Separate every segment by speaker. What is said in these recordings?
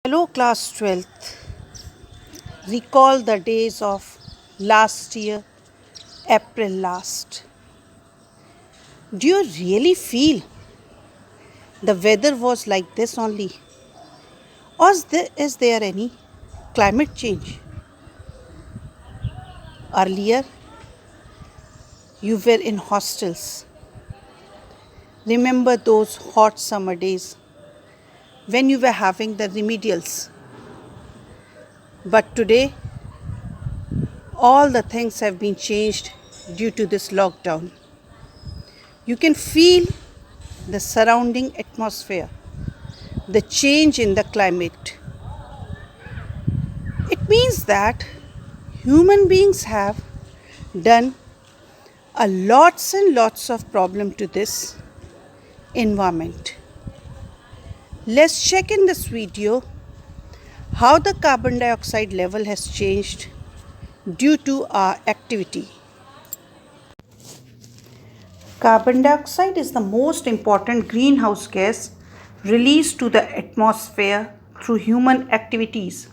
Speaker 1: Hello, class 12th. Recall the days of last year, April last. Do you really feel the weather was like this only? Or is there any climate change? Earlier, you were in hostels. Remember those hot summer days when you were having the remedials. But today, all the things have been changed due to this lockdown. You can feel the surrounding atmosphere, the change in the climate. It means that human beings have done a lots and lots of problem to this environment. Let's check in this video how the carbon dioxide level has changed due to our activity. Carbon dioxide is the most important greenhouse gas released to the atmosphere through human activities.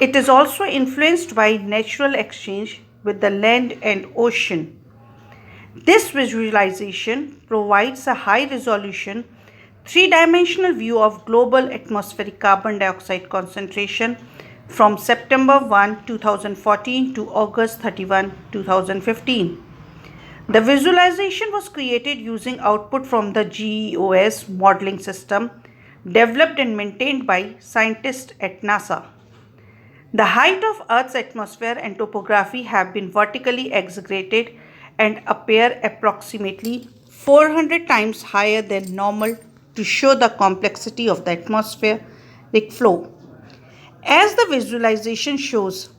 Speaker 1: It is also influenced by natural exchange with the land and ocean. This visualization provides a high-resolution, three-dimensional view of global atmospheric carbon dioxide concentration from September 1, 2014 to August 31, 2015. The visualization was created using output from the GEOS modeling system developed and maintained by scientists at NASA. The height of Earth's atmosphere and topography have been vertically exaggerated and appear approximately 400 times higher than normal to show the complexity of the atmospheric flow. As the visualization shows,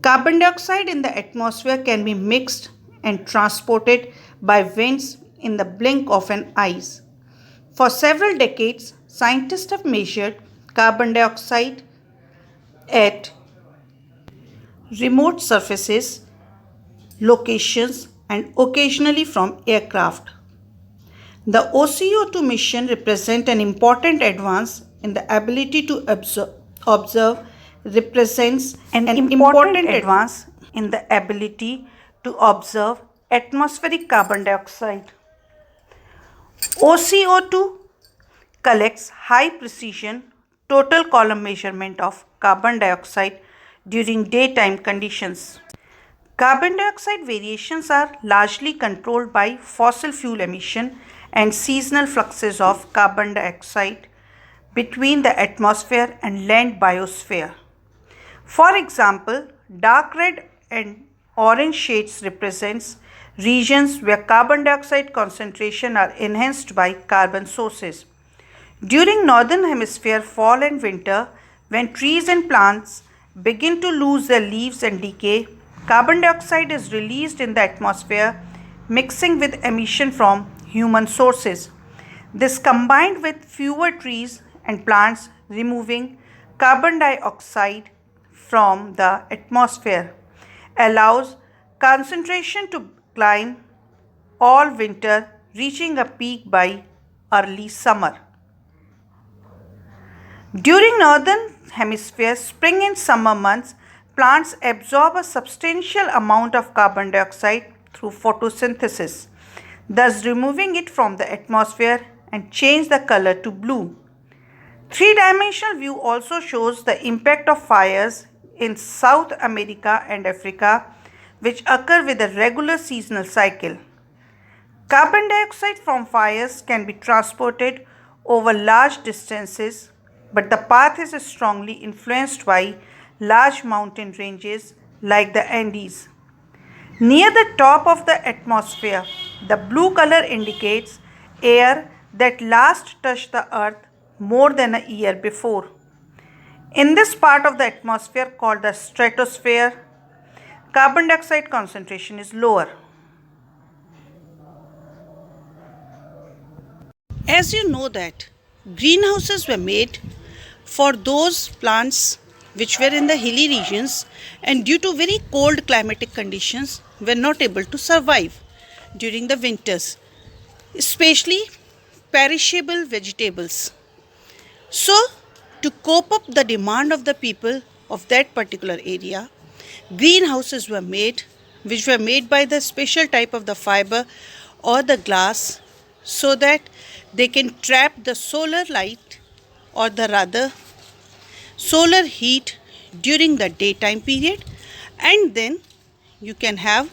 Speaker 1: carbon dioxide in the atmosphere can be mixed and transported by winds in the blink of an eye. For several decades, scientists have measured carbon dioxide at remote surfaces, locations, and occasionally from aircraft. The OCO2 mission represents an important advance in the ability to observe represents an important advance in the ability to observe atmospheric carbon dioxide. OCO2 collects high precision total column measurement of carbon dioxide during daytime conditions. Carbon dioxide variations are largely controlled by fossil fuel emission and seasonal fluxes of carbon dioxide between the atmosphere and land biosphere. For example, dark red and orange shades represents regions where carbon dioxide concentration are enhanced by carbon sources. During northern hemisphere fall and winter, when trees and plants begin to lose their leaves and decay, carbon dioxide is released in the atmosphere, mixing with emission from human sources. This combined with fewer trees and plants removing carbon dioxide from the atmosphere allows concentration to climb all winter, reaching a peak by early summer. During northern hemisphere spring and summer months, plants absorb a substantial amount of carbon dioxide through photosynthesis, thus removing it from the atmosphere and change the color to blue. Three-dimensional view also shows the impact of fires in South America and Africa, which occur with a regular seasonal cycle. Carbon dioxide from fires can be transported over large distances, but the path is strongly influenced by large mountain ranges like the Andes. Near the top of the atmosphere, the blue color indicates air that last touched the earth more than a year before. In this part of the atmosphere called the stratosphere, carbon dioxide concentration is lower. As you know that greenhouses were made for those plants which were in the hilly regions and due to very cold climatic conditions were not able to survive during the winters, especially perishable vegetables. So To cope up the demand of the people of that particular area, greenhouses were made, which were made by the special type of the fiber or the glass, so that they can trap the solar light, or the rather solar heat, during the daytime period, and then you can have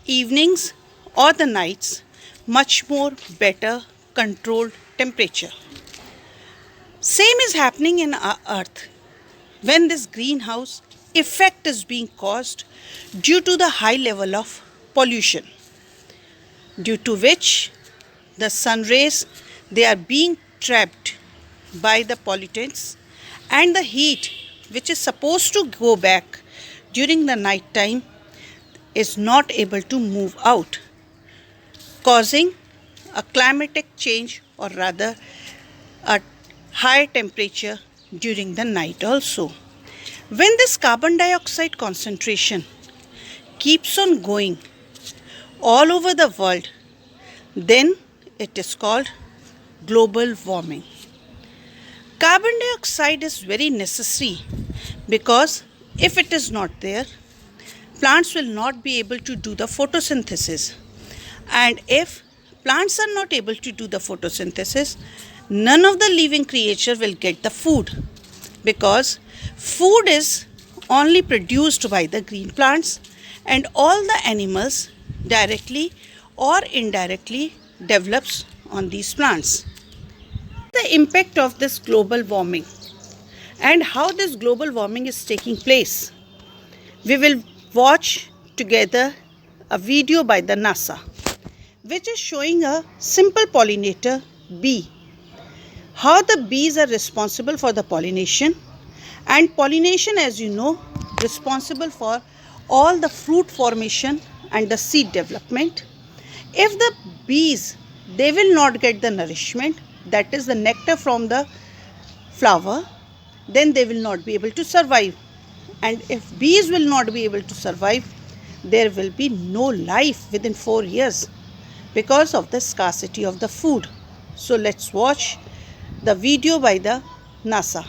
Speaker 1: evenings or the nights much more better controlled temperature. Same is happening in our earth when this greenhouse effect is being caused due to the high level of pollution, due to which the sun rays, they are being trapped by the pollutants, and the heat which is supposed to go back during the night time is not able to move out, causing a climatic change, or rather a higher temperature during the night also. When this carbon dioxide concentration keeps on going all over the world, then it is called global warming. Carbon dioxide is very necessary, because if it is not there, plants will not be able to do the photosynthesis. And if plants are not able to do the photosynthesis, none of the living creature will get the food, because food is only produced by the green plants, and all the animals directly or indirectly develops on these plants. The impact of this global warming and how this global warming is taking place, we will watch together a video by the NASA, which is showing a simple pollinator bee, how the bees are responsible for the pollination, and pollination, as you know, responsible for all the fruit formation and the seed development. If the bees, they will not get the nourishment, that is the nectar from the flower, then they will not be able to survive. And if bees will not be able to survive, there will be no life within 4 years because of the scarcity of the food. So let's watch the video by the NASA.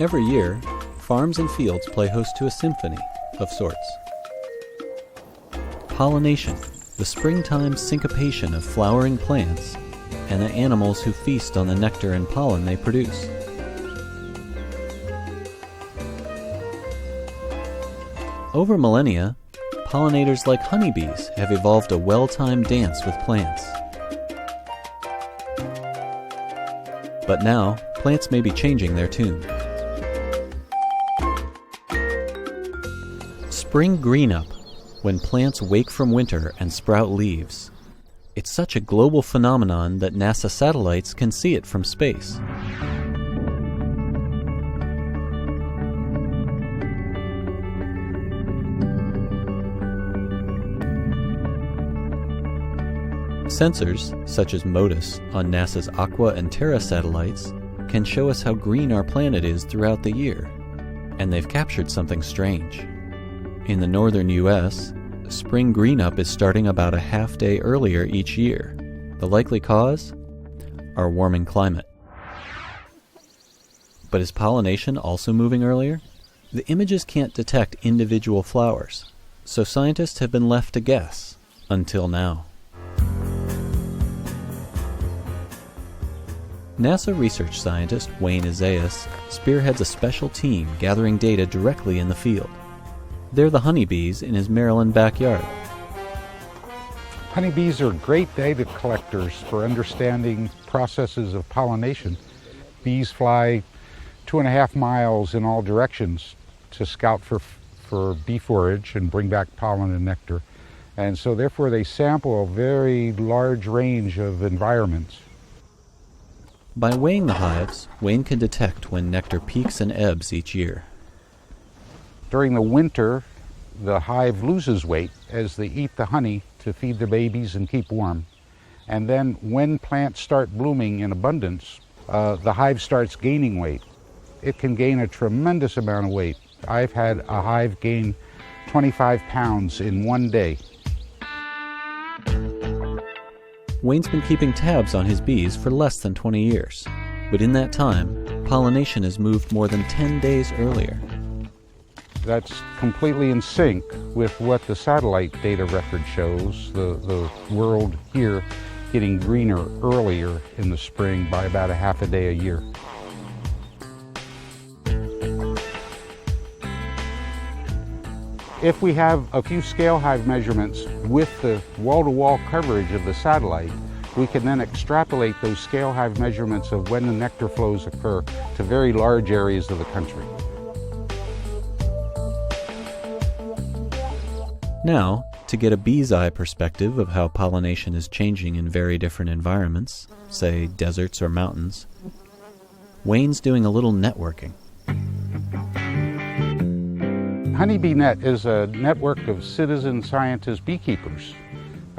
Speaker 2: Every year, farms and fields play host to a symphony of sorts. Pollination, the springtime syncopation of flowering plants and the animals who feast on the nectar and pollen they produce. Over millennia, pollinators like honeybees have evolved a well-timed dance with plants. But now, plants may be changing their tune. Spring greenup, when plants wake from winter and sprout leaves. It's such a global phenomenon that NASA satellites can see it from space. Sensors, such as MODIS on NASA's Aqua and Terra satellites, can show us how green our planet is throughout the year, and they've captured something strange. In the northern U.S., spring greenup is starting about a half day earlier each year. The likely cause? Our warming climate. But is pollination also moving earlier? The images can't detect individual flowers, so scientists have been left to guess, until now. NASA research scientist Wayne Isaias spearheads a special team gathering data directly in the field. They're the honeybees in his Maryland backyard.
Speaker 3: Honeybees are great data collectors for understanding processes of pollination. Bees fly 2.5 miles in all directions to scout for bee forage and bring back pollen and nectar. And so therefore they sample a very large range of environments.
Speaker 2: By weighing the hives, Wayne can detect when nectar peaks and ebbs each year.
Speaker 3: During the winter, the hive loses weight as they eat the honey to feed their babies and keep warm. And then when plants start blooming in abundance, the hive starts gaining weight. It can gain a tremendous amount of weight. I've had a hive gain 25 pounds in one day.
Speaker 2: Wayne's been keeping tabs on his bees for less than 20 years, but in that time, pollination has moved more than 10 days earlier.
Speaker 3: That's completely in sync with what the satellite data record shows, the world here getting greener earlier in the spring by about a half a day a year. If we have a few scale hive measurements with the wall-to-wall coverage of the satellite, we can then extrapolate those scale hive measurements of when the nectar flows occur to very large areas of the country.
Speaker 2: Now, to get a bee's eye perspective of how pollination is changing in very different environments, say deserts or mountains, Wayne's doing a little networking.
Speaker 3: Honeybee Net is a network of citizen scientist beekeepers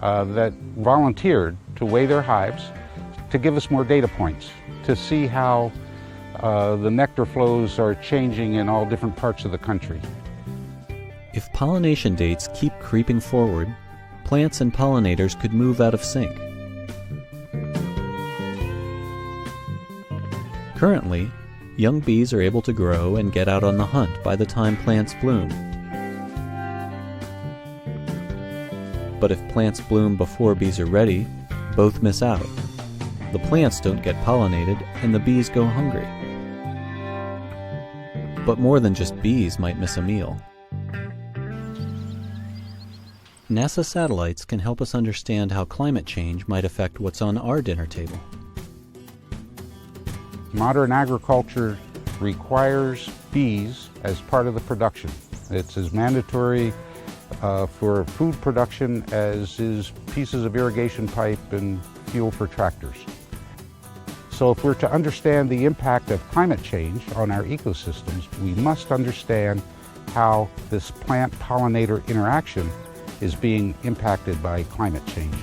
Speaker 3: that volunteered to weigh their hives to give us more data points, to see how the nectar flows are changing in all different parts of the country.
Speaker 2: If pollination dates keep creeping forward, plants and pollinators could move out of sync. Currently, young bees are able to grow and get out on the hunt by the time plants bloom. But if plants bloom before bees are ready, both miss out. The plants don't get pollinated and the bees go hungry. But more than just bees might miss a meal. NASA satellites can help us understand how climate change might affect what's on our dinner table.
Speaker 3: Modern agriculture requires bees as part of the production. It's as mandatory for food production as is pieces of irrigation pipe and fuel for tractors. So if we're to understand the impact of climate change on our ecosystems, we must understand how this plant-pollinator interaction is being impacted by climate change.